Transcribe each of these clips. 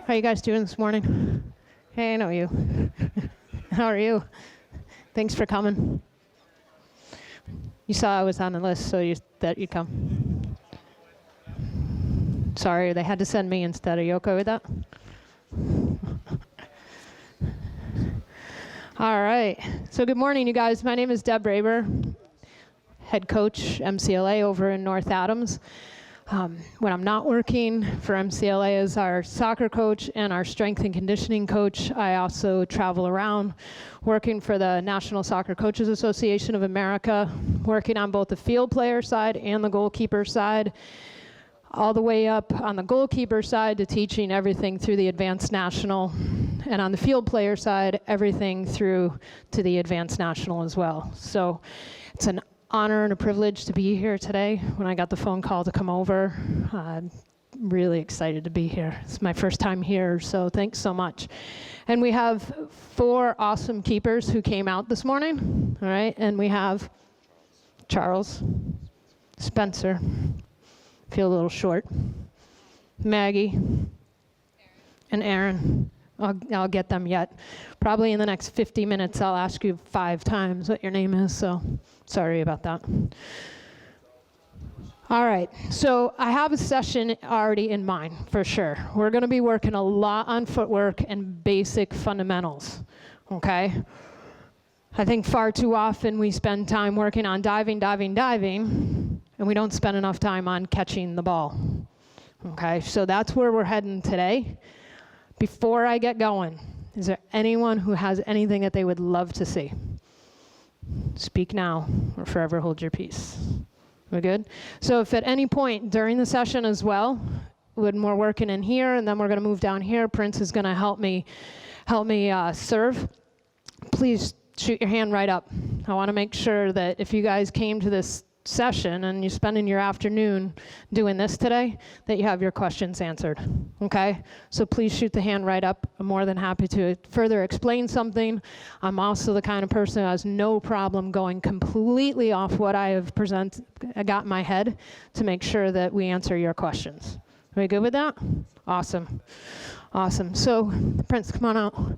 How you guys doing this morning? Hey, I know you. How are you? Thanks for coming. You saw I was on the list, so that you'd come. Sorry, they had to send me instead. Are you okay with that? All right. So good morning, you guys. My name is Deborah Raber, head coach MCLA over in North Adams. When I'm not working for MCLA as our soccer coach and our strength and conditioning coach, I also travel around working for the National Soccer Coaches Association of America, working on both the field player side and the goalkeeper side, all the way up on the goalkeeper side to teaching everything through the advanced national, and on the field player side, everything through to the advanced national as well. So it's an honor and a privilege to be here today. When I got the phone call to come over, I'm really excited to be here. It's my first time here, so thanks so much. And we have 4 awesome keepers who came out this morning, all right? And we have Charles, Spencer, feel a little short, Maggie, and Aaron. I'll get them yet. Probably in the next 50 minutes, I'll ask you 5 times what your name is, so sorry about that. All right, so I have a session already in mind, for sure. We're going to be working a lot on footwork and basic fundamentals, okay? I think far too often we spend time working on diving, and we don't spend enough time on catching the ball, okay? So that's where we're heading today. Before I get going, is there anyone who has anything that they would love to see? Speak now or forever hold your peace. We good? So if at any point during the session as well, when we're working in here and then we're going to move down here, Prince is going to help me serve, please shoot your hand right up. I want to make sure that if you guys came to this session and you're spending your afternoon doing this today, that you have your questions answered, okay? So please shoot the hand right up. I'm more than happy to further explain something. I'm also the kind of person who has no problem going completely off what I got in my head to make sure that we answer your questions. Are we good with that? Awesome. Awesome. So, Prince, come on out.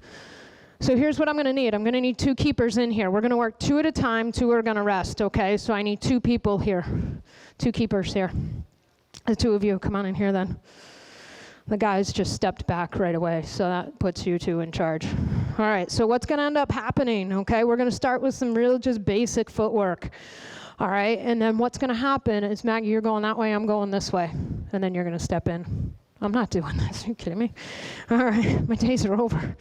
So here's what I'm going to need. I'm going to need 2 keepers in here. We're going to work 2 at a time. 2 are going to rest, okay? So I need 2 people here, 2 keepers here. The 2 of you, come on in here then. The guys just stepped back right away, so that puts you 2 in charge. All right, so what's going to end up happening, okay? We're going to start with some real just basic footwork, all right? And then what's going to happen is, Maggie, you're going that way, I'm going this way, and then you're going to step in. I'm not doing this. Are you kidding me? All right, my days are over.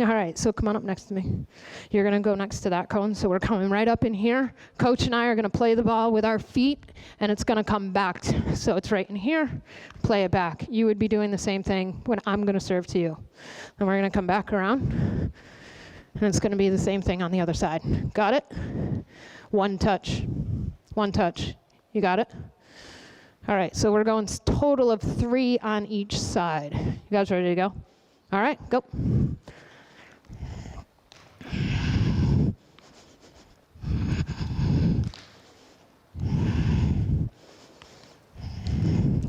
All right, so come on up next to me. You're going to go next to that cone, so we're coming right up in here. Coach and I are going to play the ball with our feet, and it's going to come back. So it's right in here. Play it back. You would be doing the same thing when I'm going to serve to you. Then we're going to come back around, and it's going to be the same thing on the other side. Got it? 1 touch. 1 touch. You got it? All right, so we're going total of 3 on each side. You guys ready to go? All right, go.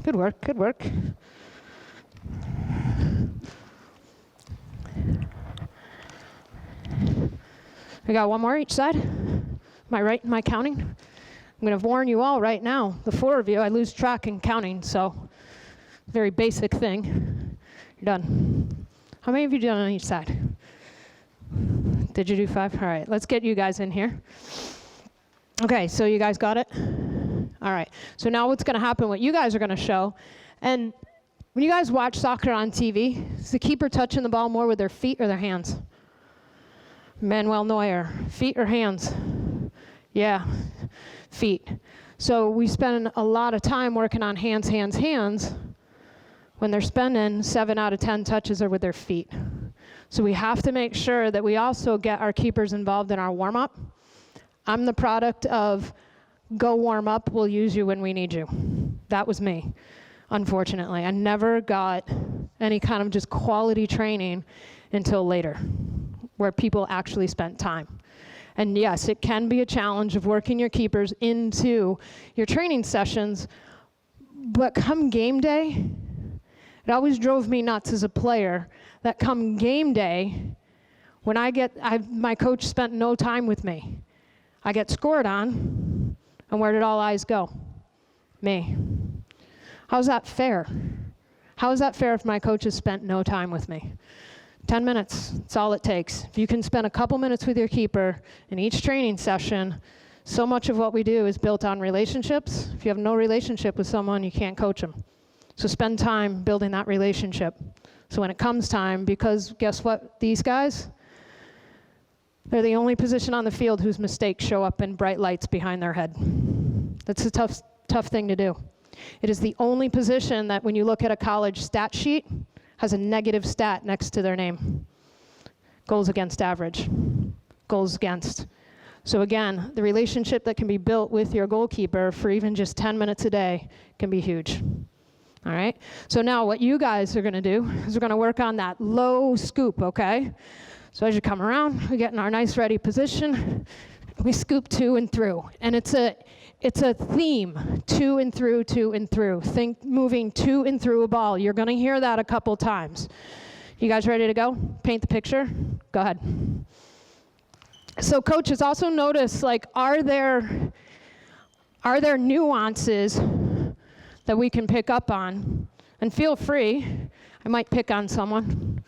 Good work, good work. We got 1 more each side. Am I right in my counting? I'm going to warn you all right now, the 4 of you, I lose track in counting, so very basic thing. You're done. How many of you done on each side? Did you do 5? All right, let's get you guys in here. Okay, so you guys got it? All right, so now what's going to happen, what you guys are going to show, and when you guys watch soccer on TV, is the keeper touching the ball more with their feet or their hands? Manuel Neuer, feet or hands? Yeah, feet. So we spend a lot of time working on hands when they're spending 7 out of 10 touches are with their feet. So we have to make sure that we also get our keepers involved in our warm-up. I'm the product of go warm up, we'll use you when we need you. That was me, unfortunately. I never got any kind of just quality training until later, where people actually spent time. And yes, it can be a challenge of working your keepers into your training sessions, but come game day, It always drove me nuts as a player that come game day, when my coach spent no time with me. I get scored on, and where did all eyes go? Me. How's that fair? How is that fair if my coach has spent no time with me? 10 minutes, that's all it takes. If you can spend a couple minutes with your keeper in each training session, so much of what we do is built on relationships. If you have no relationship with someone, you can't coach them. So spend time building that relationship. So when it comes time, because guess what, these guys, they're the only position on the field whose mistakes show up in bright lights behind their head. That's a tough thing to do. It is the only position that when you look at a college stat sheet, has a negative stat next to their name. Goals against average, goals against. So again, the relationship that can be built with your goalkeeper for even just 10 minutes a day can be huge. All right? So now what you guys are gonna do is we're gonna work on that low scoop, okay? So as you come around, we get in our nice ready position, we scoop to and through. And it's a theme, to and through, to and through. Think moving to and through a ball. You're gonna hear that a couple times. You guys ready to go? Paint the picture? Go ahead. So coaches, also notice, like, are there nuances that we can pick up on? And feel free, I might pick on someone.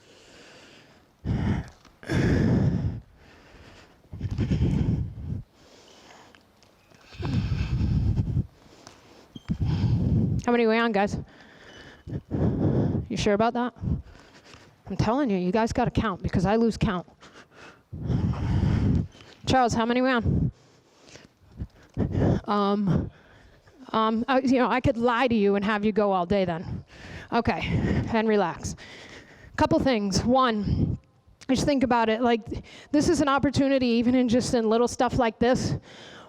How many are we on, guys? You sure about that? I'm telling you, you guys got to count because I lose count. Charles, how many are we on? I could lie to you and have you go all day then. Okay, and relax. Couple things. One, just think about it. Like, this is an opportunity, even in little stuff like this,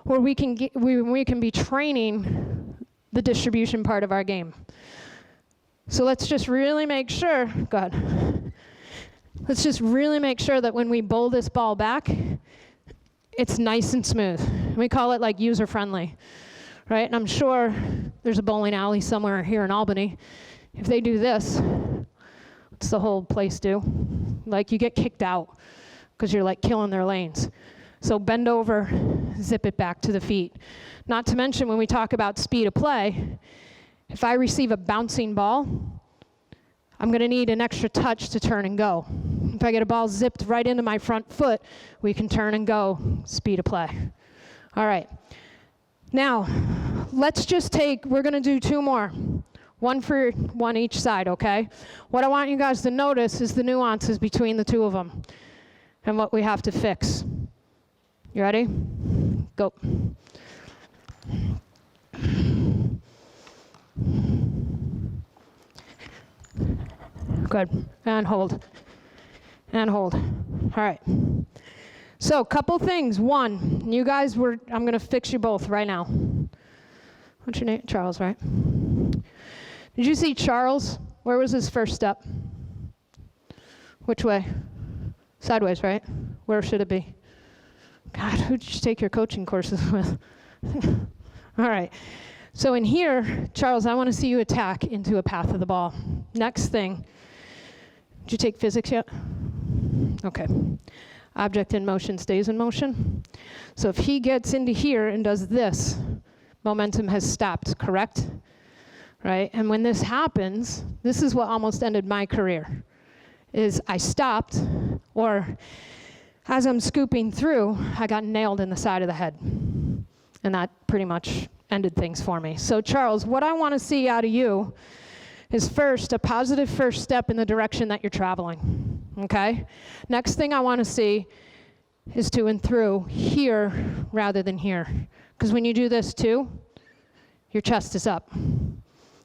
where we can be training the distribution part of our game. So let's just really make sure, go ahead. Let's just really make sure that when we bowl this ball back, it's nice and smooth. We call it like user-friendly, right? And I'm sure there's a bowling alley somewhere here in Albany. If they do this, what's the whole place do? Like, you get kicked out because you're like killing their lanes. So bend over, zip it back to the feet. Not to mention when we talk about speed of play, if I receive a bouncing ball, I'm gonna need an extra touch to turn and go. If I get a ball zipped right into my front foot, we can turn and go, speed of play. All right, now, let's just we're gonna do two more. One each side, okay? What I want you guys to notice is the nuances between the two of them and what we have to fix. You ready? Go. Good, and hold, and hold. All right. So, couple things. One, you guys I'm gonna fix you both right now. What's your name? Charles, right? Did you see Charles? Where was his first step? Which way? Sideways, right? Where should it be? God, who did you take your coaching courses with? All right. So in here, Charles, I want to see you attack into a path of the ball. Next thing. Did you take physics yet? Okay. Object in motion stays in motion. So if he gets into here and does this, momentum has stopped, correct? Right? And when this happens, this is what almost ended my career, is I stopped, or as I'm scooping through, I got nailed in the side of the head. And that pretty much ended things for me. So Charles, what I want to see out of you is first, a positive first step in the direction that you're traveling, okay? Next thing I want to see is to and through here rather than here. Because when you do this too, your chest is up.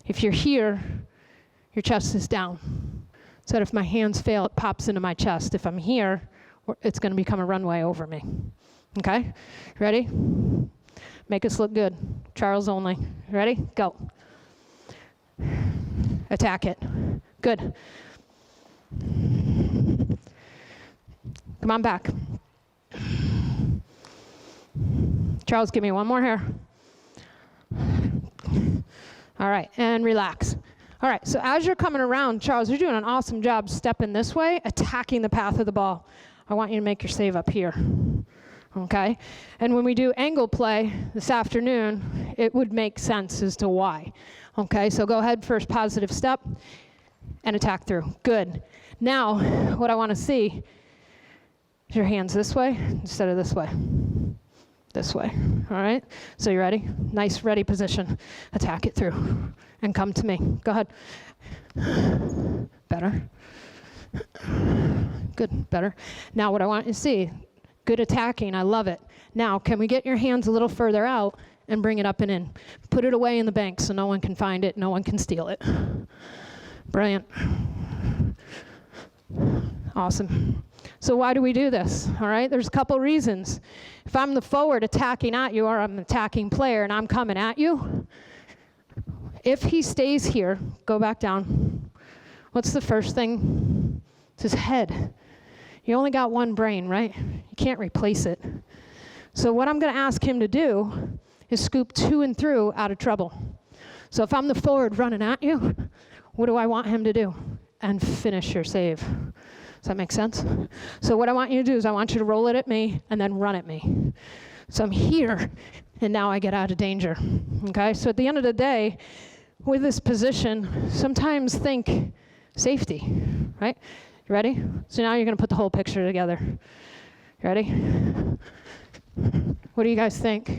If you're here, your chest is down. So that if my hands fail, it pops into my chest. If I'm here, it's going to become a runway over me. Okay? Ready? Make us look good. Charles only. Ready? Go. Attack it. Good. Come on back. Charles, give me one more here. All right, and relax. All right, so as you're coming around, Charles, you're doing an awesome job stepping this way, attacking the path of the ball. I want you to make your save up here, okay? And when we do angle play this afternoon, it would make sense as to why. Okay, so go ahead, first positive step, and attack through. Good. Now, what I want to see is your hands this way instead of this way. This way, all right? So you ready? Nice, ready position. Attack it through and come to me. Go ahead. Better. Good, better. Now what I want you to see, good attacking, I love it. Now, can we get your hands a little further out and bring it up and in? Put it away in the bank so no one can find it, no one can steal it. Brilliant. Awesome. So why do we do this? All right, there's a couple reasons. If I'm the forward attacking at you, or I'm an attacking player and I'm coming at you, if he stays here, go back down. What's the first thing? It's his head. You only got one brain, right? You can't replace it. So what I'm going to ask him to do is scoop to and through out of trouble. So if I'm the forward running at you, what do I want him to do? And finish your save. Does that make sense? So what I want you to do is I want you to roll it at me and then run at me. So I'm here, and now I get out of danger. Okay? So at the end of the day, with this position, sometimes think safety, right? You ready? So now you're going to put the whole picture together. You ready? What do you guys think?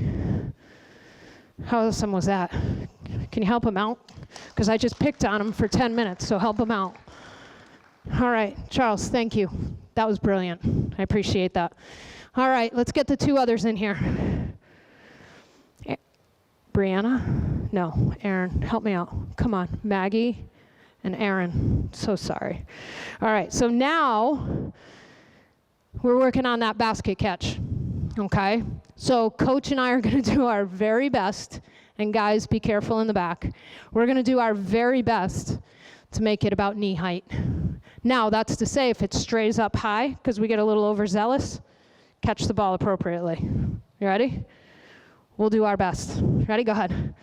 How awesome was that? Can you help him out? Because I just picked on him for 10 minutes, so help him out. All right, Charles, thank you. That was brilliant. I appreciate that. All right, let's get the two others in here. Brianna? No, Aaron, help me out. Come on, Maggie and Aaron. So sorry. All right, so now we're working on that basket catch, okay? So Coach and I are going to do our very best, and guys, be careful in the back. We're going to do our very best to make it about knee height. Now, that's to say if it strays up high, because we get a little overzealous, catch the ball appropriately. You ready? We'll do our best. Ready? Go ahead.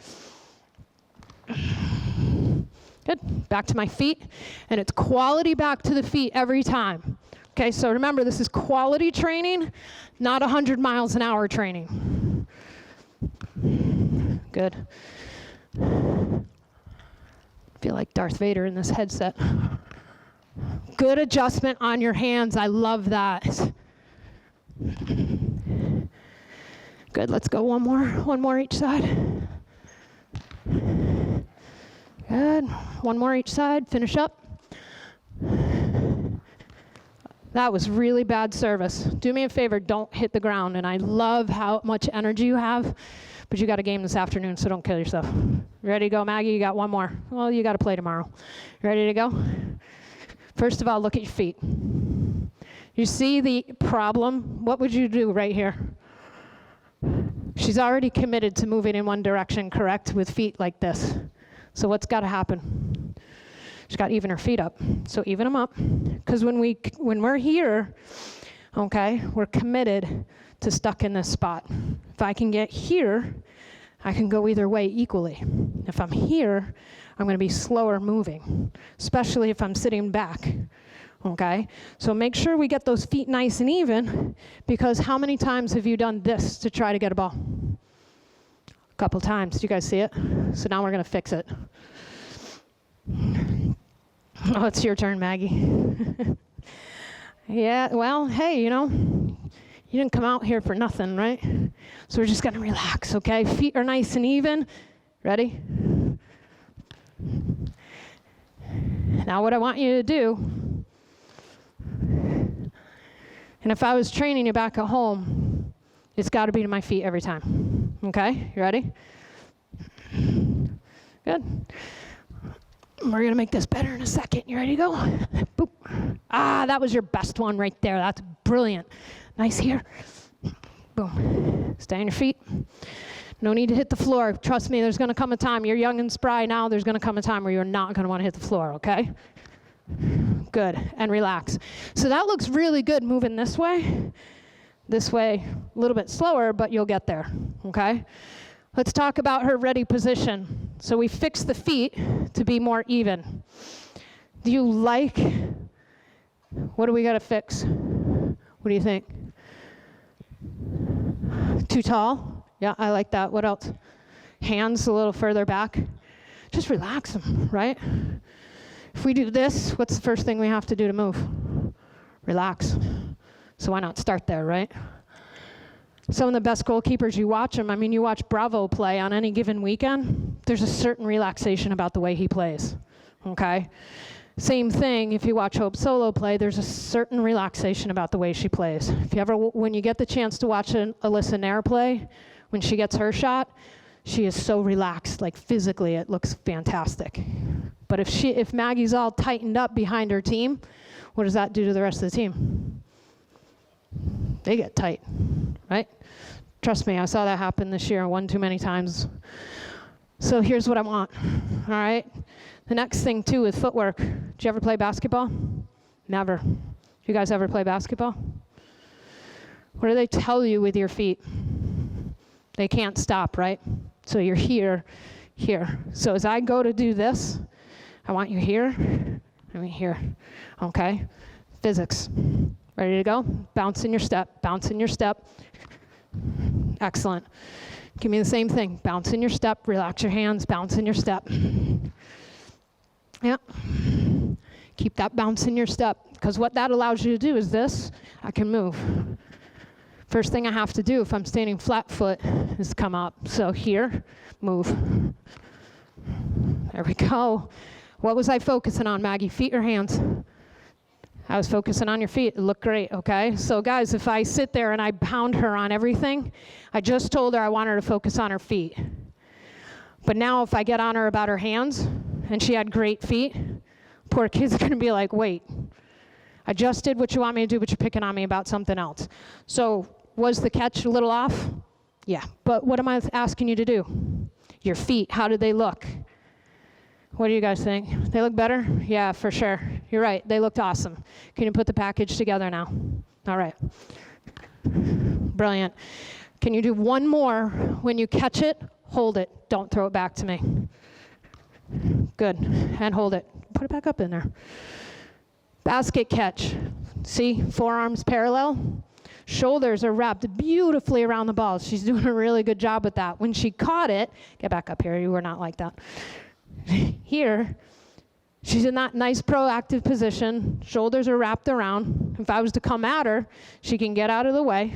Good. Back to my feet. And it's quality back to the feet every time. Okay, so remember, this is quality training, not 100 miles an hour training. Good. I feel like Darth Vader in this headset. Good adjustment on your hands. I love that. Good, let's go one more each side. Good, one more each side, finish up. That was really bad service. Do me a favor, don't hit the ground. And I love how much energy you have, but you got a game this afternoon, so don't kill yourself. Ready to go, Maggie? You got one more. Well, you got to play tomorrow. Ready to go? First of all, look at your feet. You see the problem? What would you do right here? She's already committed to moving in one direction, correct, with feet like this. So what's got to happen? She's got to even her feet up. So even them up. Because when we're here, okay, we're committed to stuck in this spot. If I can get here, I can go either way equally. If I'm here, I'm going to be slower moving, especially if I'm sitting back, okay? So make sure we get those feet nice and even, because how many times have you done this to try to get a ball? A couple times. Do you guys see it? So now we're going to fix it. Oh, it's your turn, Maggie. Yeah, well, hey, you know, you didn't come out here for nothing, right? So we're just going to relax, okay? Feet are nice and even. Ready? Now what I want you to do, and if I was training you back at home, it's got to be to my feet every time. Okay? You ready? Good. We're going to make this better in a second. You ready to go? Boop. Ah, that was your best one right there. That's brilliant. Nice here. Boom. Stay on your feet. No need to hit the floor. Trust me, there's going to come a time. You're young and spry now. There's going to come a time where you're not going to want to hit the floor, okay? Good. And relax. So that looks really good moving this way. This way, a little bit slower, but you'll get there, okay? Let's talk about her ready position. So we fix the feet to be more even. Do you like, what do we got to fix? What do you think? Too tall? Yeah, I like that. What else? Hands a little further back. Just relax them, right? If we do this, what's the first thing we have to do to move? Relax. So why not start there, right? Some of the best goalkeepers, you watch them. I mean, you watch Bravo play on any given weekend. There's a certain relaxation about the way he plays, okay? Same thing, if you watch Hope Solo play, there's a certain relaxation about the way she plays. If you ever, when you get the chance to watch Alyssa Nair play, when she gets her shot, she is so relaxed, like physically, it looks fantastic. But if Maggie's all tightened up behind her team, what does that do to the rest of the team? They get tight, right? Trust me, I saw that happen this year one too many times. So here's what I want, all right? The next thing too is footwork. Did you ever play basketball? Never. You guys ever play basketball? What do they tell you with your feet? They can't stop, right? So you're here, here. So as I go to do this, I want you here, I mean here, okay? Physics. Ready to go? Bounce in your step, bounce in your step. Excellent. Give me the same thing. Bounce in your step, relax your hands, bounce in your step. Yeah. Keep that bounce in your step, because what that allows you to do is this, I can move. First thing I have to do if I'm standing flat foot is come up. So here, move. There we go. What was I focusing on, Maggie? Feet or hands? I was focusing on your feet. It looked great, okay? So guys, if I sit there and I pound her on everything, I just told her I want her to focus on her feet. But now if I get on her about her hands, and she had great feet, poor kid's gonna be like, wait, I just did what you want me to do, but you're picking on me about something else. So was the catch a little off? Yeah, but what am I asking you to do? Your feet, how did they look? What do you guys think? They look better? Yeah, for sure. You're right, they looked awesome. Can you put the package together now? All right. Brilliant. Can you do one more? When you catch it, hold it. Don't throw it back to me. Good, and hold it. Put it back up in there. Basket catch. See, forearms parallel. Shoulders are wrapped beautifully around the ball. She's doing a really good job with that. When she caught it, get back up here, you were not like that. Here, she's in that nice proactive position. Shoulders are wrapped around. If I was to come at her, she can get out of the way,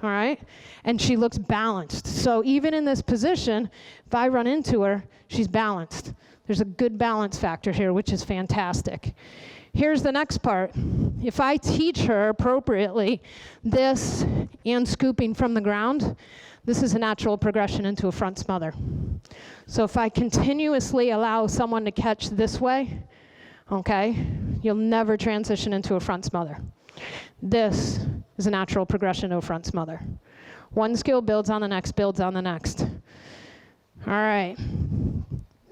all right? And she looks balanced. So even in this position, if I run into her, she's balanced. There's a good balance factor here, which is fantastic. Here's the next part. If I teach her appropriately this and scooping from the ground, this is a natural progression into a front smother. So if I continuously allow someone to catch this way, okay, you'll never transition into a front smother. This is a natural progression to a front smother. One skill builds on the next, builds on the next. All right.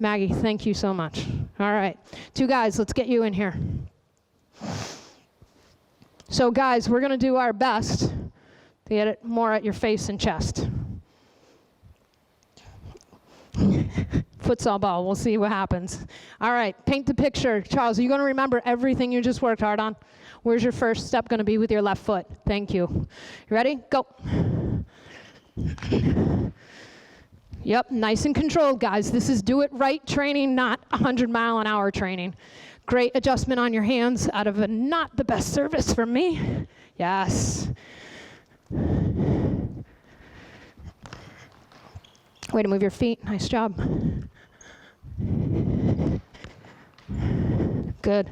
Maggie, thank you so much. All right. Two guys, let's get you in here. So guys, we're going to do our best to get it more at your face and chest. Futsal ball, we'll see what happens. All right, paint the picture. Charles, are you going to remember everything you just worked hard on? Where's your first step going to be with your left foot? Thank you. You ready? Go. Yep, nice and controlled, guys. This is do it right training, not 100-mile-an-hour training. Great adjustment on your hands out of a not the best service from me. Yes. Way to move your feet. Nice job. Good.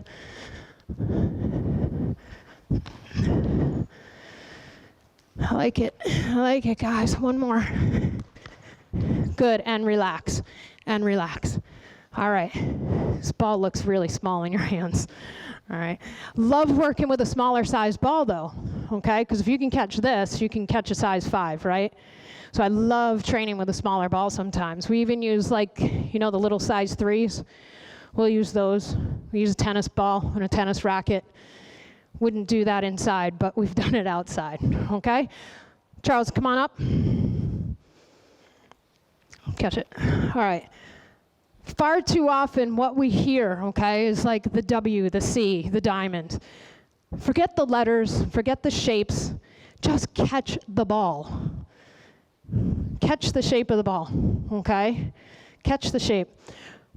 I like it. I like it, guys. One more. Good, and relax, and relax. All right, this ball looks really small in your hands. All right, love working with a smaller size ball though, okay? Because if you can catch this, you can catch a size 5, right? So I love training with a smaller ball sometimes. We even use like, you know, the little size 3s. We'll use those. We use a tennis ball and a tennis racket. Wouldn't do that inside, but we've done it outside, okay? Charles, come on up. Catch it. All right. Far too often what we hear, okay, is like the W, the C, the diamond. Forget the letters, forget the shapes, just catch the ball. Catch the shape of the ball, okay? Catch the shape.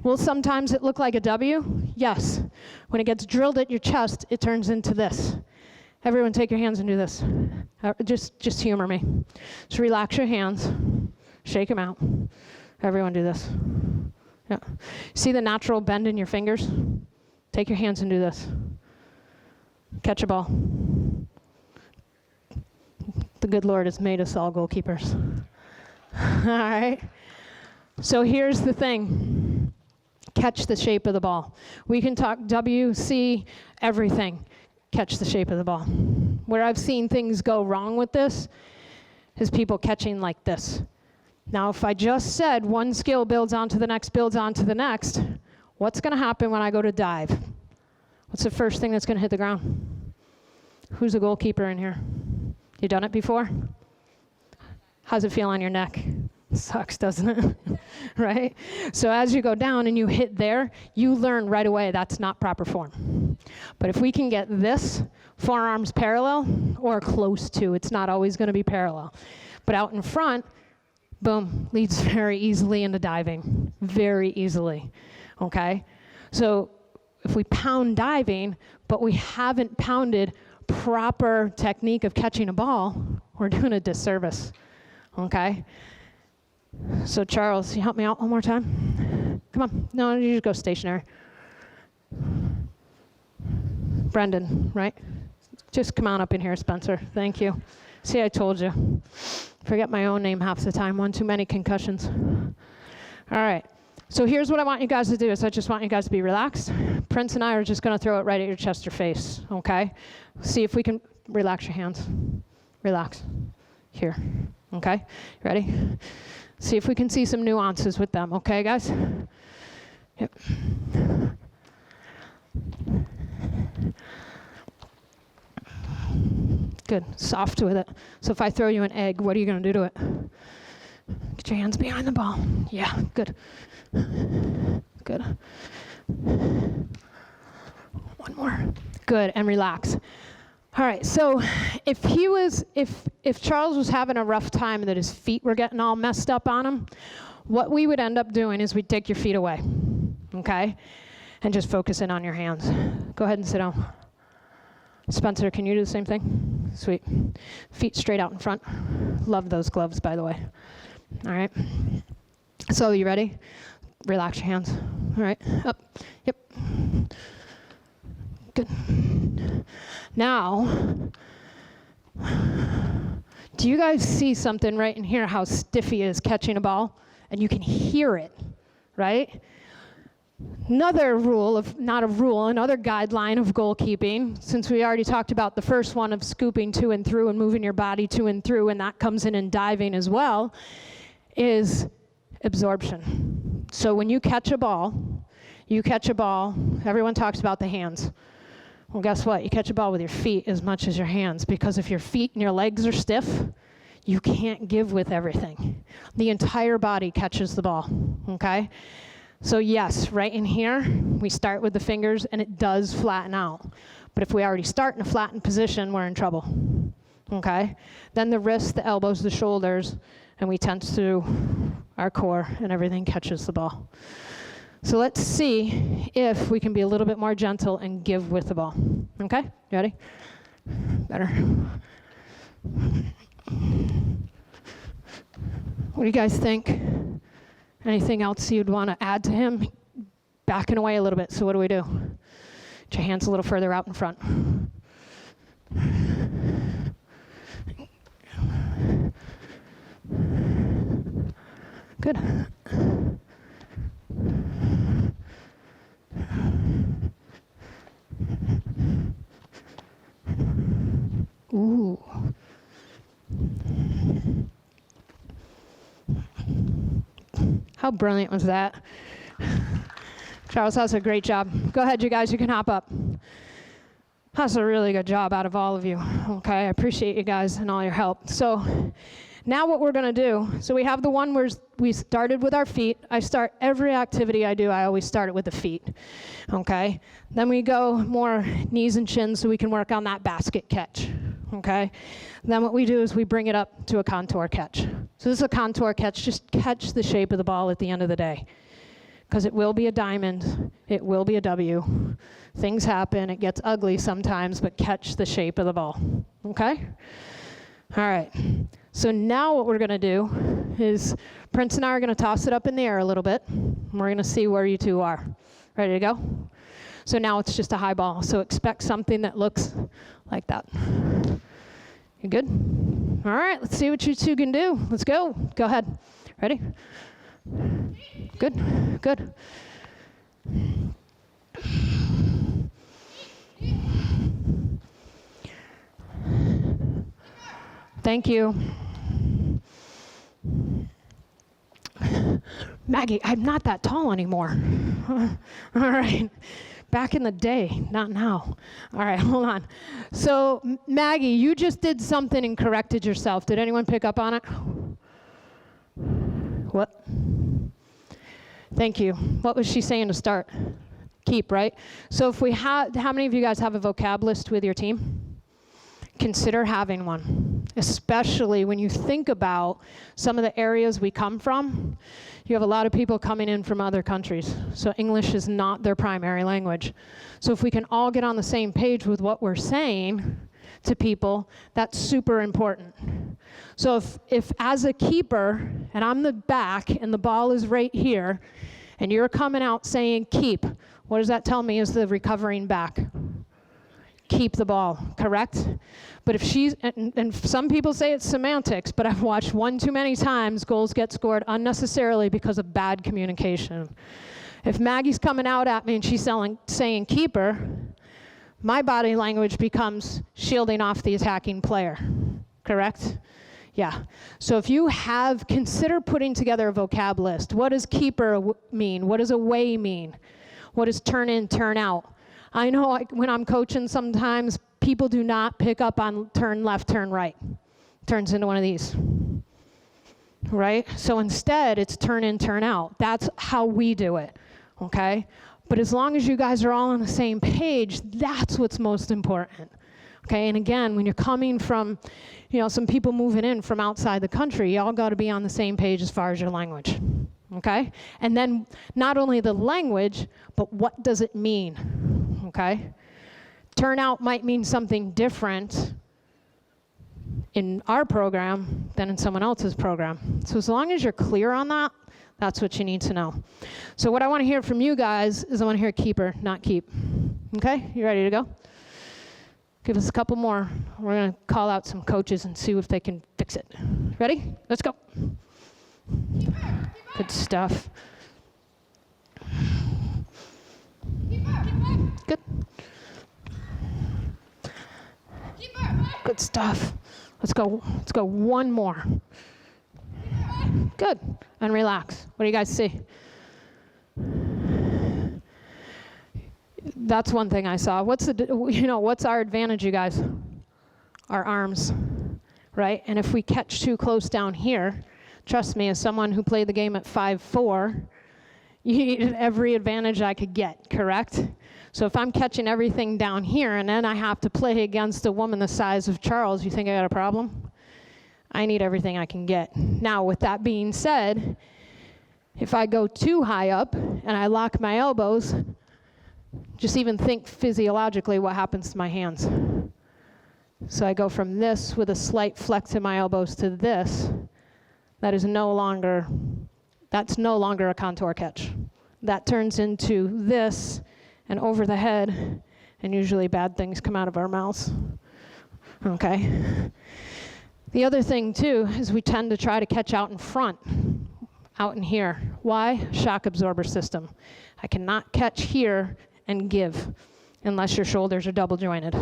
Will sometimes it look like a W? Yes. When it gets drilled at your chest, it turns into this. Everyone take your hands and do this. Just humor me. Just relax your hands, shake them out. Everyone do this. Yeah. See the natural bend in your fingers? Take your hands and do this. Catch a ball. The good Lord has made us all goalkeepers. All right? So here's the thing. Catch the shape of the ball. We can talk W, C, everything. Catch the shape of the ball. Where I've seen things go wrong with this is people catching like this. Now, if I just said one skill builds onto the next, what's going to happen when I go to dive? What's the first thing that's going to hit the ground? Who's a goalkeeper in here? You done it before? How's it feel on your neck? Sucks, doesn't it? Right? So as you go down and you hit there, you learn right away that's not proper form. But if we can get this, forearms parallel or close to, it's not always going to be parallel. But out in front, boom, leads very easily into diving. Very easily. Okay? So if we pound diving, but we haven't pounded proper technique of catching a ball, we're doing a disservice. Okay? So Charles, you help me out one more time? Come on. No, you just go stationary. Brendan, right? Just come on up in here, Spencer. Thank you. See, I told you. Forget my own name half the time. One too many concussions. All right. So here's what I want you guys to do is I just want you guys to be relaxed. Prince and I are just going to throw it right at your chest or face, okay? See if we can relax your hands. Relax. Here. Okay? Ready? See if we can see some nuances with them, okay, guys? Yep. Good. Soft with it. So if I throw you an egg, what are you going to do to it? Get your hands behind the ball. Yeah, good. Good. One more. Good, and relax. All right, so if Charles was having a rough time that his feet were getting all messed up on him, what we would end up doing is we'd take your feet away, okay? And just focus in on your hands. Go ahead and sit down. Spencer, can you do the same thing? Sweet. Feet straight out in front. Love those gloves, by the way. All right. So you ready? Relax your hands. All right. Up. Yep. Good. Now, do you guys see something right in here, how stiff he is catching a ball? And you can hear it, right? Another another guideline of goalkeeping, since we already talked about the first one of scooping to and through and moving your body to and through, and that comes in diving as well, is absorption. So when you catch a ball, everyone talks about the hands. Well, guess what? You catch a ball with your feet as much as your hands, because if your feet and your legs are stiff, you can't give with everything. The entire body catches the ball, okay? So yes, right in here, we start with the fingers and it does flatten out. But if we already start in a flattened position, we're in trouble, okay? Then the wrists, the elbows, the shoulders, and we tense through our core and everything catches the ball. So let's see if we can be a little bit more gentle and give with the ball. Okay, you ready? Better. What do you guys think? Anything else you'd want to add to him? Backing away a little bit, so what do? Get your hands a little further out in front. Good. Ooh. How brilliant was that? Charles, that's a great job. Go ahead, you guys, you can hop up. That's a really good job out of all of you, okay? I appreciate you guys and all your help. So Now what we're gonna do, so we have the one where we started with our feet. I start every activity I do, I always start it with the feet, okay? Then we go more knees and shins so we can work on that basket catch, okay? Then what we do is we bring it up to a contour catch. So this is a contour catch, just catch the shape of the ball at the end of the day. Because it will be a diamond, it will be a W. Things happen, it gets ugly sometimes, but catch the shape of the ball, okay? All right, so now what we're gonna do is Prince and I are gonna toss it up in the air a little bit, and we're gonna see where you two are. Ready to go? So now it's just a high ball, so expect something that looks like that. You good? All right, let's see what you two can do. Let's go. Go ahead. Ready? Good, good. Thank you. Maggie, I'm not that tall anymore. All right. Back in the day, not now. All right, hold on. So, Maggie, you just did something and corrected yourself. Did anyone pick up on it? What? Thank you. What was she saying to start? Keep, right? So if we have, how many of you guys have a vocab list with your team? Consider having one, especially when you think about some of the areas we come from. You have a lot of people coming in from other countries, so English is not their primary language. So if we can all get on the same page with what we're saying to people, that's super important. So if as a keeper, and I'm the back, and the ball is right here, and you're coming out saying keep, what does that tell me is the recovering back? Keep the ball, correct? But if she's, and some people say it's semantics, but I've watched one too many times goals get scored unnecessarily because of bad communication. If Maggie's coming out at me and she's saying keeper, my body language becomes shielding off the attacking player, correct? Yeah, so if you have, consider putting together a vocab list. What does keeper mean? What does away mean? What does turn in, turn out? I know when I'm coaching sometimes, people do not pick up on turn left, turn right. Turns into one of these, right? So instead, it's turn in, turn out. That's how we do it, okay? But as long as you guys are all on the same page, that's what's most important, okay? And again, when you're coming from, you know, some people moving in from outside the country, y'all got to be on the same page as far as your language, okay? And then not only the language, but what does it mean, okay? Turnout might mean something different in our program than in someone else's program. So as long as you're clear on that, that's what you need to know. So what I want to hear from you guys is I want to hear keeper, not keep. Okay, you ready to go? Give us a couple more. We're going to call out some coaches and see if they can fix it. Ready? Let's go. Good stuff. Good. Good stuff. Let's go one more. Good. And relax. What do you guys see? That's one thing I saw. What's our advantage, you guys? Our arms, right? And if we catch too close down here, trust me, as someone who played the game at 5'4", you needed every advantage I could get, correct? So if I'm catching everything down here and then I have to play against a woman the size of Charles, you think I got a problem? I need everything I can get. Now, with that being said, if I go too high up and I lock my elbows, just even think physiologically what happens to my hands. So I go from this with a slight flex in my elbows to this. That's no longer a contour catch. That turns into this and over the head, and usually bad things come out of our mouths. Okay? The other thing too is we tend to try to catch out in front, out in here. Why? Shock absorber system. I cannot catch here and give unless your shoulders are double jointed.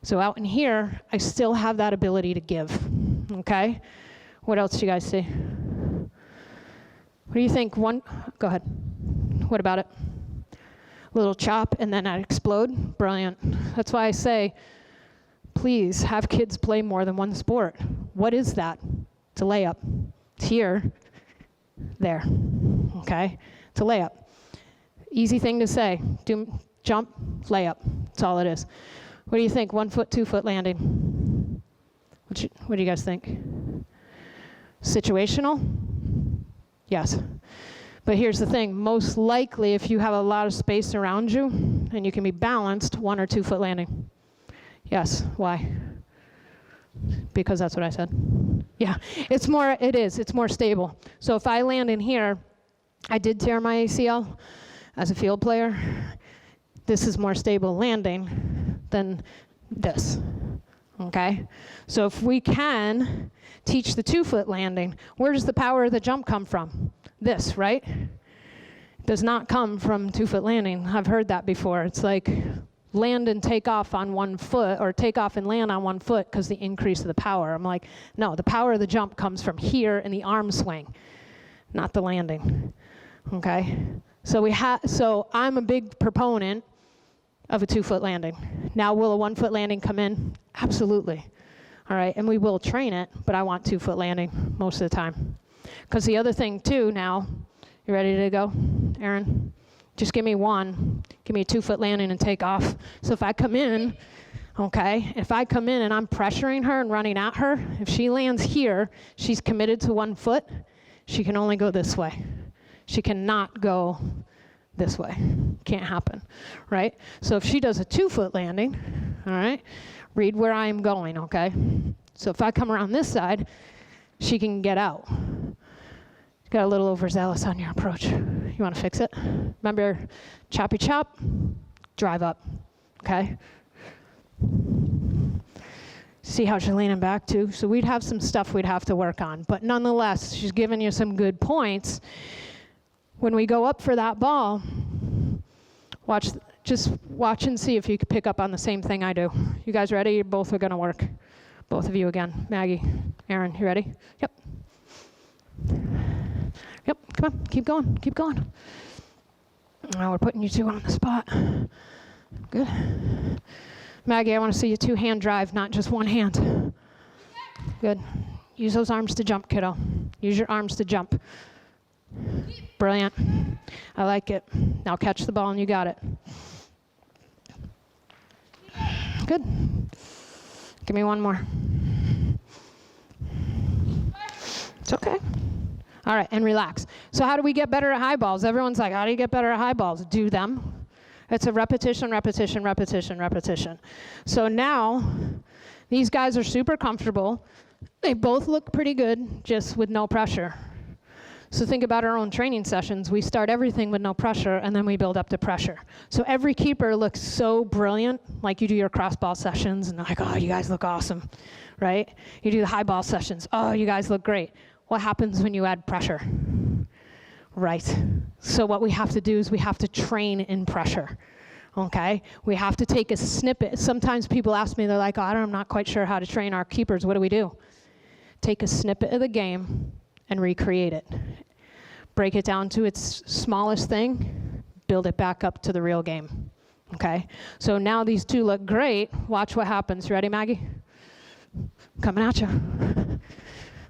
So out in here, I still have that ability to give, okay? What else do you guys see? What do you think? Go ahead. What about it? Little chop and then I explode? Brilliant. That's why I say, please have kids play more than one sport. What is that? It's a layup. It's here, there, okay? It's a layup. Easy thing to say. Jump, layup. That's all it is. What do you think? 1 foot, 2 foot landing? What do you guys think? Situational? Yes. But here's the thing. Most likely, if you have a lot of space around you and you can be balanced, 1 or 2 foot landing. Yes. Why? Because that's what I said. Yeah. It's more stable. So if I land in here, I did tear my ACL as a field player. This is more stable landing than this. Okay? So if we can teach the 2 foot landing, where does the power of the jump come from? This, right? It does not come from 2 foot landing. I've heard that before. It's like land and take off on 1 foot, or take off and land on 1 foot because the increase of the power. I'm like, no, the power of the jump comes from here in the arm swing, not the landing. Okay? So I'm a big proponent of a 2 foot landing. Now, will a 1 foot landing come in? Absolutely. All right, and we will train it, but I want 2 foot landing most of the time. Because the other thing too now, you ready to go, Aaron? Just give me one. Give me a 2 foot landing and take off. So if I come in, okay, if I come in and I'm pressuring her and running at her, if she lands here, she's committed to 1 foot, she can only go this way. She cannot go this way. Can't happen, right? So if she does a 2 foot landing, all right, read where I'm going, okay? So if I come around this side, she can get out. Got a little overzealous on your approach. You want to fix it? Remember, choppy chop, drive up, okay? See how she's leaning back too? So we'd have some stuff we'd have to work on. But nonetheless, she's giving you some good points. When we go up for that ball, just watch and see if you can pick up on the same thing I do. You guys ready? You both are going to work. Both of you again. Maggie, Aaron, you ready? Yep. Yep, come on, keep going, keep going. Now we're putting you two on the spot. Good. Maggie, I want to see you 2-hand drive, not just 1 hand. Good. Use those arms to jump, kiddo. Use your arms to jump. Brilliant. I like it. Now catch the ball and you got it. Good. Give me one more. It's okay. All right, and relax. So how do we get better at high balls? Everyone's like, how do you get better at high balls? Do them. It's a repetition, repetition, repetition, repetition. So now, these guys are super comfortable. They both look pretty good, just with no pressure. So think about our own training sessions. We start everything with no pressure, and then we build up to pressure. So every keeper looks so brilliant, like you do your cross ball sessions, and like, oh, you guys look awesome, right? You do the high ball sessions. Oh, you guys look great. What happens when you add pressure? Right. So what we have to do is we have to train in pressure, okay? We have to take a snippet. Sometimes people ask me, they're like, oh, I'm not quite sure how to train our keepers. What do? Take a snippet of the game and recreate it. Break it down to its smallest thing, build it back up to the real game, okay? So now these two look great. Watch what happens. You ready, Maggie? Coming at you.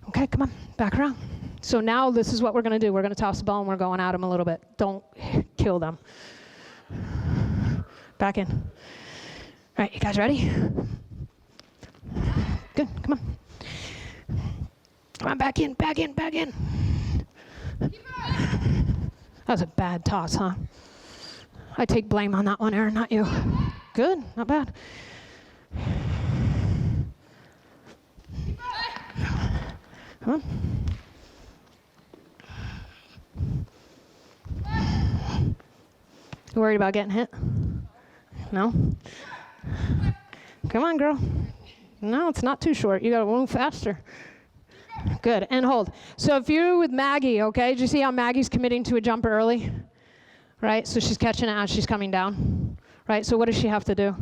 Okay, come on, back around. So now this is what we're going to do. We're going to toss the ball and we're going at them a little bit. Don't kill them. Back in. All right, you guys ready? Good, come on. Come on, back in, back in, back in. That was a bad toss, huh? I take blame on that one, Aaron, not you. Good, not bad. Come on. You worried about getting hit? No? Come on, girl. No, it's not too short. You got to move faster. Good, and hold. So if you're with Maggie, okay, do you see how Maggie's committing to a jump early? Right, so she's catching it as she's coming down. Right, so what does she have to do?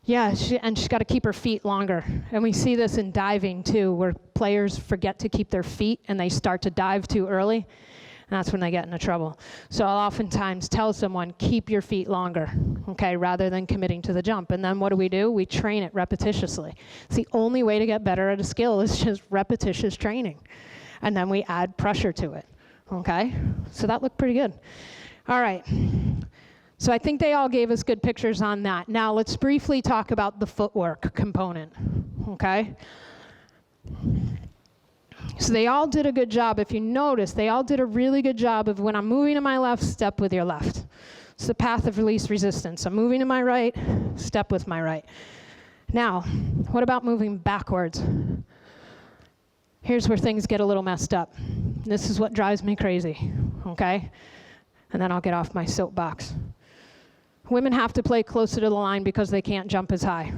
Yeah, she's got to keep her feet longer. And we see this in diving too, where players forget to keep their feet and they start to dive too early. that's when they get into trouble. So I'll oftentimes tell someone, keep your feet longer, okay, rather than committing to the jump. And then what do? We train it repetitiously. It's the only way to get better at a skill is just repetitious training. And then we add pressure to it, okay? So that looked pretty good. All right. So I think they all gave us good pictures on that. Now let's briefly talk about the footwork component, okay? So they all did a good job. If you notice, they all did a really good job of when I'm moving to my left, step with your left. It's the path of least resistance. I'm moving to my right, step with my right. Now, what about moving backwards? Here's where things get a little messed up. This is what drives me crazy, okay? And then I'll get off my soapbox. Women have to play closer to the line because they can't jump as high.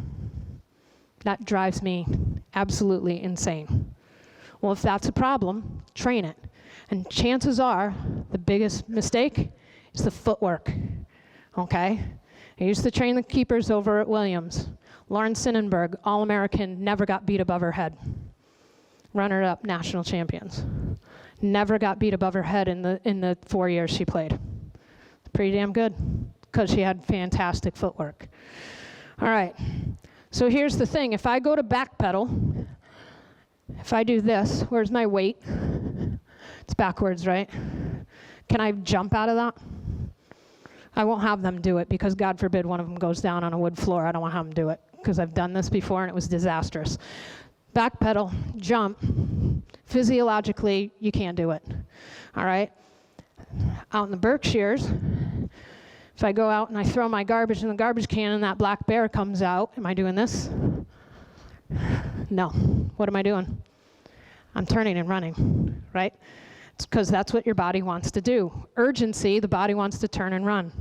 That drives me absolutely insane. Well, if that's a problem, train it. And chances are, the biggest mistake is the footwork, okay? I used to train the keepers over at Williams. Lauren Sinnenberg, All-American, never got beat above her head. Runner-up, national champions. Never got beat above her head in the 4 years she played. Pretty damn good, because she had fantastic footwork. All right, so here's the thing. If I go to back pedal, if I do this, where's my weight? It's backwards, right? Can I jump out of that? I won't have them do it because God forbid one of them goes down on a wood floor. I don't want to have them do it because I've done this before and it was disastrous. Back pedal, jump. Physiologically, you can't do it. All right? Out in the Berkshires, if I go out and I throw my garbage in the garbage can and that black bear comes out, am I doing this? No. What am I doing? I'm turning and running, right? It's because that's what your body wants to do. Urgency, the body wants to turn and run.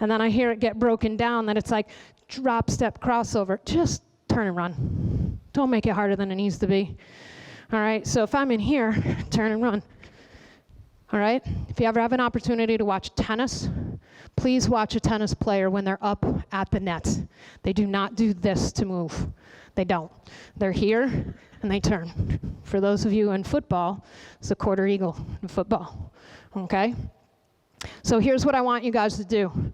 And then I hear it get broken down that it's like drop, step, crossover. Just turn and run. Don't make it harder than it needs to be. All right, so if I'm in here, turn and run. All right, if you ever have an opportunity to watch tennis, please watch a tennis player when they're up at the net. They do not do this to move. They don't. They're here and they turn. For those of you in football, it's a quarter eagle in football, okay? So here's what I want you guys to do.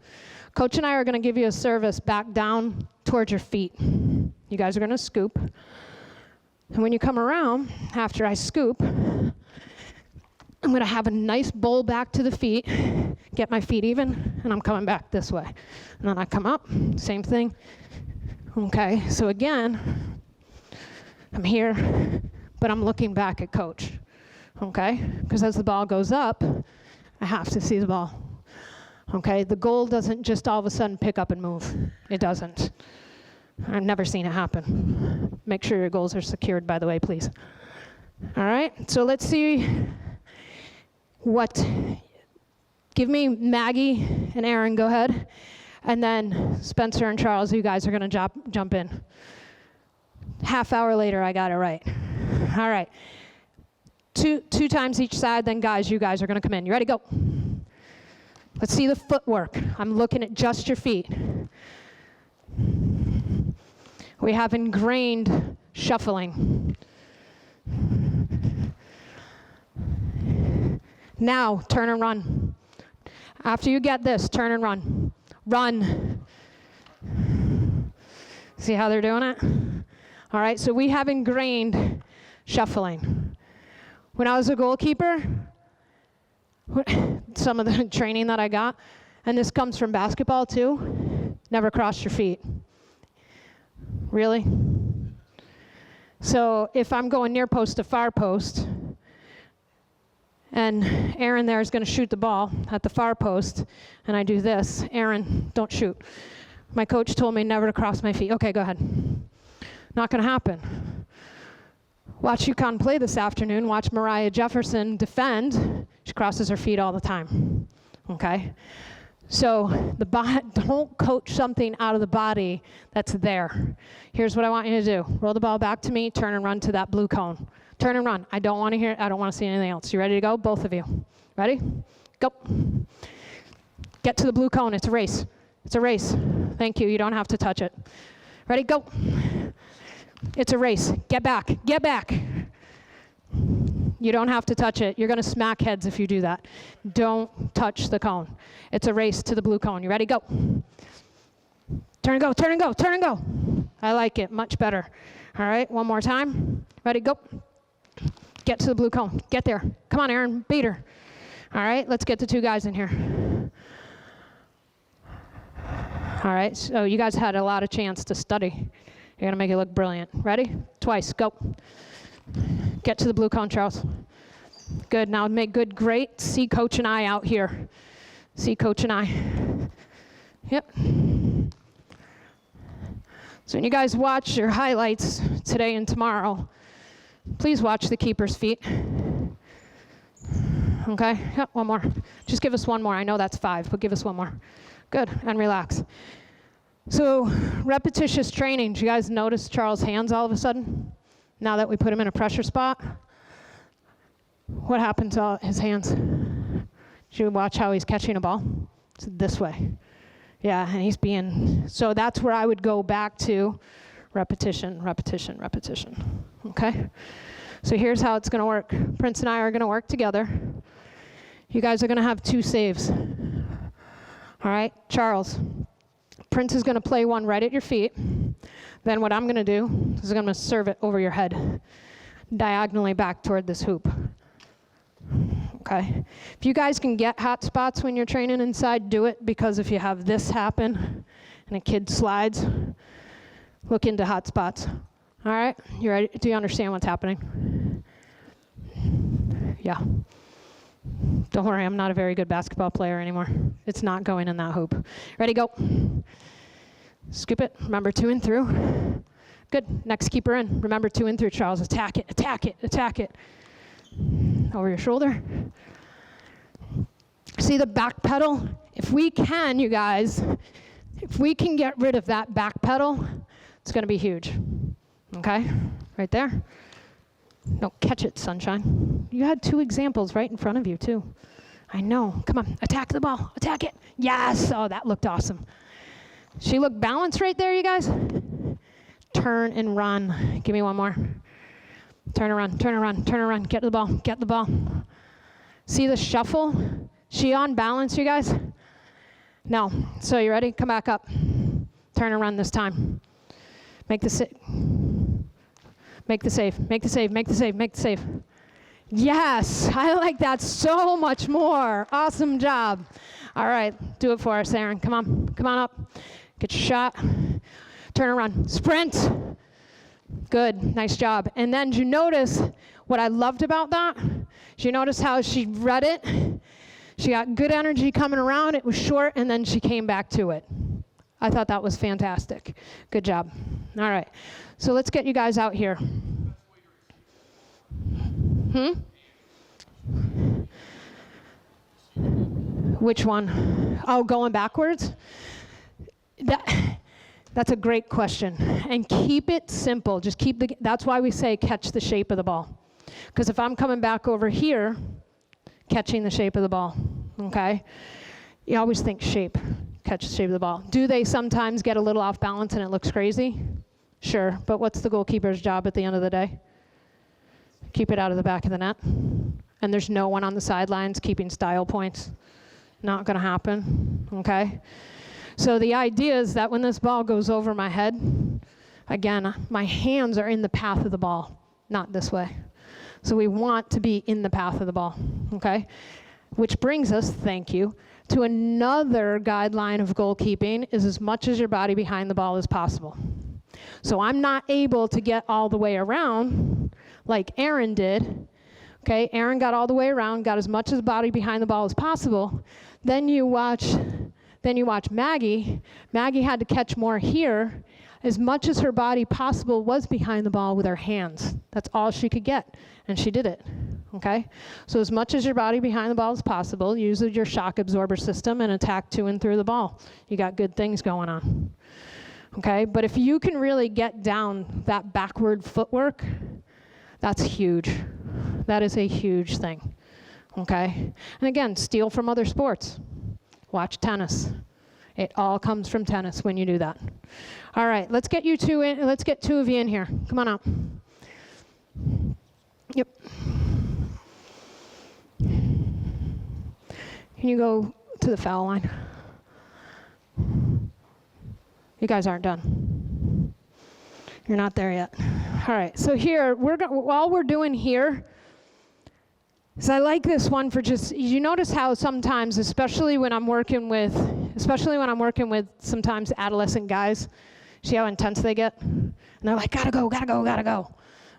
Coach and I are gonna give you a service back down towards your feet. You guys are gonna scoop. And when you come around, after I scoop, I'm gonna have a nice bowl back to the feet, get my feet even, and I'm coming back this way. And then I come up, same thing. Okay, so again, I'm here, but I'm looking back at coach, okay? Because as the ball goes up, I have to see the ball, okay? The goal doesn't just all of a sudden pick up and move. It doesn't. I've never seen it happen. Make sure your goals are secured, by the way, please. All right, so let's see give me Maggie and Aaron, go ahead. And then Spencer and Charles, you guys are gonna jump in. Half hour later, I got it right. All right, two times each side, then guys, you guys are gonna come in. You ready, go. Let's see the footwork. I'm looking at just your feet. We have ingrained shuffling. Now, turn and run. After you get this, turn and run. Run. See how they're doing it? All right, so we have ingrained shuffling. When I was a goalkeeper, some of the training that I got, and this comes from basketball too, never cross your feet. Really? So if I'm going near post to far post, and Aaron there is going to shoot the ball at the far post, and I do this, Aaron, don't shoot. My coach told me never to cross my feet. Okay, go ahead. Not going to happen. Watch UConn play this afternoon. Watch Mariah Jefferson defend. She crosses her feet all the time, okay? So don't coach something out of the body that's there. Here's what I want you to do. Roll the ball back to me, turn and run to that blue cone. Turn and run. I don't want to see anything else. You ready to go? Both of you. Ready? Go. Get to the blue cone. It's a race. It's a race. Thank you. You don't have to touch it. Ready? Go. It's a race. Get back. Get back. You don't have to touch it. You're going to smack heads if you do that. Don't touch the cone. It's a race to the blue cone. You ready? Go. Turn and go, turn and go, turn and go. I like it. Much better. All right, one more time. Ready? Go. Get to the blue cone. Get there. Come on, Aaron. Beat her. All right, let's get the 2 guys in here. All right, so you guys had a lot of chance to study. You're going to make it look brilliant. Ready? Twice. Go. Get to the blue cone, Charles. Good. Now make good, great. See Coach and I out here. See Coach and I. Yep. So when you guys watch your highlights today and tomorrow, please watch the keeper's feet. Okay? Yep, one more. Just give us one more. I know that's 5, but give us one more. Good. And relax. So repetitious training. Do you guys notice Charles' hands all of a sudden? Now that we put him in a pressure spot? What happened to his hands? Did you watch how he's catching a ball? It's this way. Yeah, and he's being, so that's where I would go back to repetition, repetition, repetition. Okay? So here's how it's going to work. Prince and I are going to work together. You guys are going to have 2 saves. All right? Charles, Prince is going to play one right at your feet. Then what I'm going to do is I'm going to serve it over your head, diagonally back toward this hoop. Okay? If you guys can get hot spots when you're training inside, do it, because if you have this happen and a kid slides, look into hot spots. All right? You ready? Do you understand what's happening? Yeah. Don't worry, I'm not a very good basketball player anymore. It's not going in that hoop. Ready, go. Scoop it. Remember, 2 in through. Good. Next keeper in. Remember, 2 in through, Charles. Attack it, attack it, attack it. Over your shoulder. See the back pedal? If we can, you guys, if we can get rid of that back pedal, it's going to be huge. Okay? Right there. Don't catch it, sunshine. You had 2 examples right in front of you, too. I know. Come on. Attack the ball. Attack it. Yes. Oh, that looked awesome. She looked balanced right there, you guys. Turn and run. Give me one more. Turn and run, turn and run, turn and run. Get the ball, get the ball. See the shuffle? She on balance, you guys? No. So you ready? Come back up. Turn and run this time. Make the save. Make the save, make the save, make the save, make the save. Yes, I like that so much more. Awesome job. All right, do it for us, Aaron. Come on up. Get your shot. Turn and run. Sprint. Good, nice job. And then did you notice what I loved about that? Did you notice how she read it? She got good energy coming around. It was short, and then she came back to it. I thought that was fantastic. Good job. All right, so let's get you guys out here. Which one? Oh, going backwards? That's a great question. And keep it simple. Just that's why we say catch the shape of the ball. Because if I'm coming back over here, catching the shape of the ball, okay? You always think shape, catch the shape of the ball. Do they sometimes get a little off balance and it looks crazy? Sure, but what's the goalkeeper's job at the end of the day? Keep it out of the back of the net. And there's no one on the sidelines keeping style points. Not gonna happen, okay? So the idea is that when this ball goes over my head, again, my hands are in the path of the ball, not this way. So we want to be in the path of the ball, okay? Which brings us, thank you, to another guideline of goalkeeping is as much as your body behind the ball as possible. So I'm not able to get all the way around like Aaron did, okay? Aaron got all the way around, got as much of the body behind the ball as possible. Then you watch Maggie. Maggie had to catch more here. As much as her body possible was behind the ball with her hands. That's all she could get, and she did it, okay? So as much as your body behind the ball as possible, use your shock absorber system and attack to and through the ball. You got good things going on, okay? But if you can really get down that backward footwork, that's huge. That is a huge thing, okay? And again, steal from other sports. Watch tennis. It all comes from tennis when you do that. All right, let's get you 2 in. Let's get 2 of you in here. Come on out. Yep. Can you go to the foul line? You guys aren't done. You're not there yet. All right, so here, all we're doing here is I like this one for just, you notice how sometimes, especially when I'm working with sometimes adolescent guys, see how intense they get? And they're like, gotta go, gotta go, gotta go.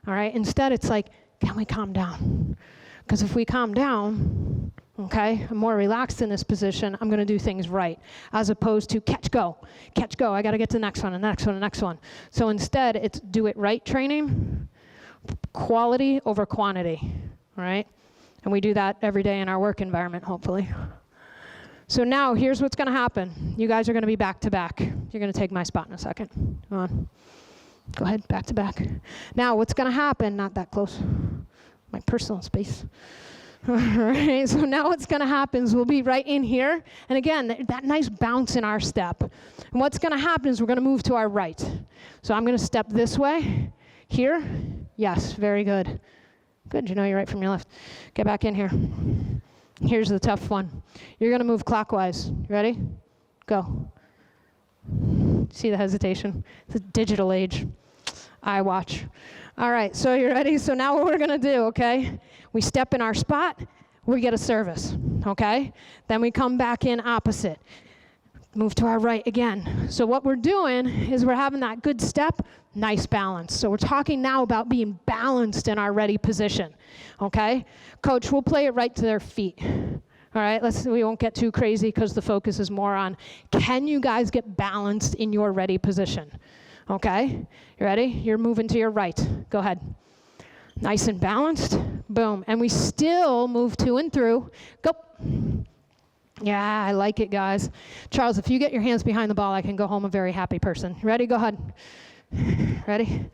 All right, instead it's like, can we calm down? Because if we calm down, okay, I'm more relaxed in this position, I'm gonna do things right, as opposed to catch, go, I gotta get to the next one, and the next one, and the next one. So instead, it's do it right training, quality over quantity, all right? And we do that every day in our work environment, hopefully. So now, here's what's gonna happen. You guys are gonna be back to back. You're gonna take my spot in a second. Come on. Go ahead, back to back. Now, what's gonna happen, not that close, my personal space. All right, so now what's gonna happen is we'll be right in here, and again, that nice bounce in our step. And what's gonna happen is we're gonna move to our right. So I'm gonna step this way, here, yes, very good. Good, you know you're right from your left. Get back in here. Here's the tough one. You're gonna move clockwise. You ready? Go. See the hesitation? It's a digital age. I watch. All right, so you ready? So now what we're gonna do, okay? We step in our spot, we get a service, okay? Then we come back in opposite. Move to our right again. So what we're doing is we're having that good step, nice balance. So we're talking now about being balanced in our ready position, okay? Coach, we'll play it right to their feet. All right, we won't get too crazy because the focus is more on, can you guys get balanced in your ready position? Okay, you ready? You're moving to your right. Go ahead. Nice and balanced. Boom. And we still move to and through. Go. Yeah, I like it, guys. Charles, if you get your hands behind the ball, I can go home a very happy person. Ready? Go ahead. Ready?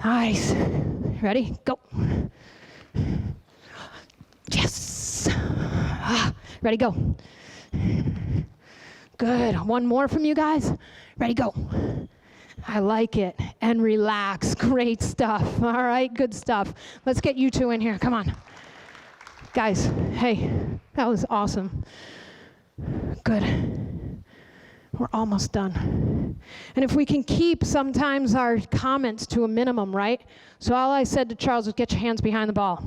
Nice. Ready? Go. Yes. Ready? Go. Good. One more from you guys. Ready? Go. I like it. And relax. Great stuff. All right, good stuff. Let's get you two in here. Come on. Guys, hey, that was awesome. Good. We're almost done. And if we can keep sometimes our comments to a minimum, right? So all I said to Charles was get your hands behind the ball.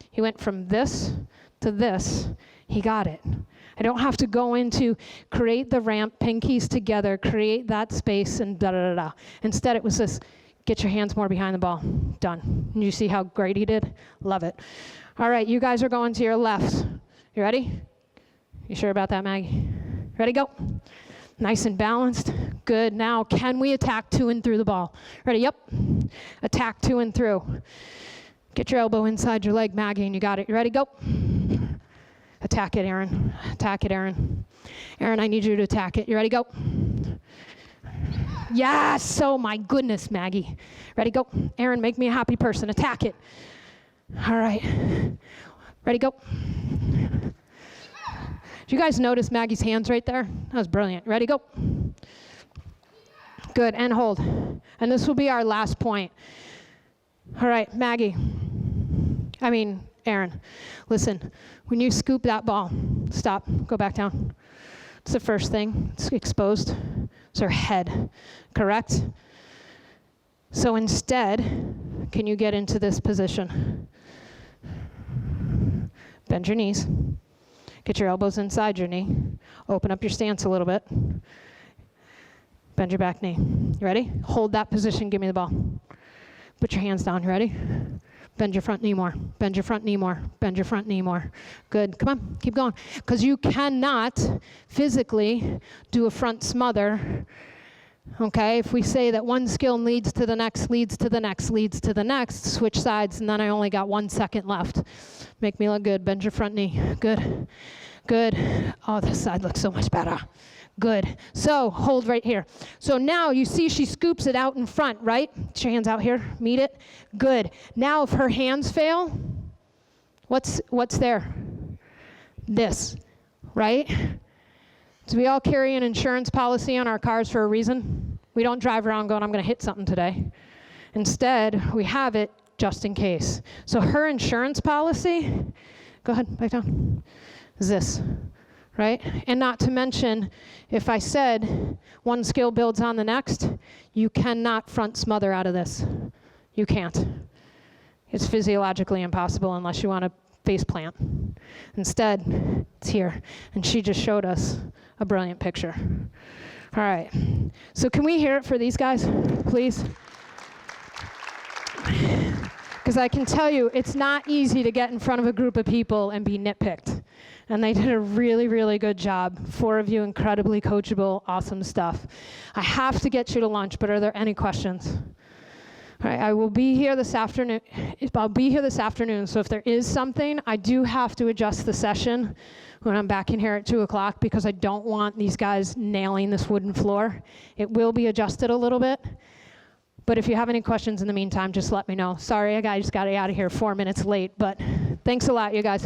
He went from this to this. He got it. I don't have to go into create the ramp, pinkies together, create that space, and da-da-da-da. Instead, it was this, get your hands more behind the ball. Done. And you see how great he did? Love it. All right, you guys are going to your left. You ready? You sure about that, Maggie? Ready, go. Nice and balanced. Good. Now, can we attack to and through the ball? Ready? Yep. Attack to and through. Get your elbow inside your leg, Maggie, and you got it. You ready? Go. Attack it, Aaron. Attack it, Aaron. Aaron, I need you to attack it. You ready? Go. Yes. Oh, my goodness, Maggie. Ready? Go. Aaron, make me a happy person. Attack it. All right. Ready? Go. Did you guys notice Maggie's hands right there? That was brilliant. Ready? Go. Good. And hold. And this will be our last point. All right, Maggie. Aaron, listen, when you scoop that ball, stop, go back down. It's the first thing, it's exposed. It's her head, correct? So instead, can you get into this position? Bend your knees. Get your elbows inside your knee. Open up your stance a little bit. Bend your back knee. You ready? Hold that position, give me the ball. Put your hands down, you ready? Bend your front knee more. Bend your front knee more. Bend your front knee more. Good. Come on, keep going. Because you cannot physically do a front smother. Okay, if we say that one skill leads to the next, leads to the next, leads to the next, switch sides, and then I only got 1 second left. Make me look good. Bend your front knee. Good. Good. Oh, this side looks so much better. Good. So hold right here. So now you see she scoops it out in front, right? Get your hands out here. Meet it. Good. Now if her hands fail, what's there? This, right? Do we all carry an insurance policy on our cars for a reason? We don't drive around going, I'm going to hit something today. Instead, we have it just in case. So her insurance policy, go ahead, back down. is this, right? And not to mention, if I said one skill builds on the next, you cannot front smother out of this. You can't. It's physiologically impossible unless you want to face plant. Instead, it's here. And she just showed us a brilliant picture. All right. So can we hear it for these guys, please? Because I can tell you, it's not easy to get in front of a group of people and be nitpicked. And they did a really, really good job. 4 of you, incredibly coachable, awesome stuff. I have to get you to lunch, but are there any questions? All right, I will be here this afternoon. So if there is something, I do have to adjust the session when I'm back in here at 2 o'clock because I don't want these guys nailing this wooden floor. It will be adjusted a little bit. But if you have any questions in the meantime, just let me know. Sorry, I just got out of here 4 minutes late, but thanks a lot, you guys.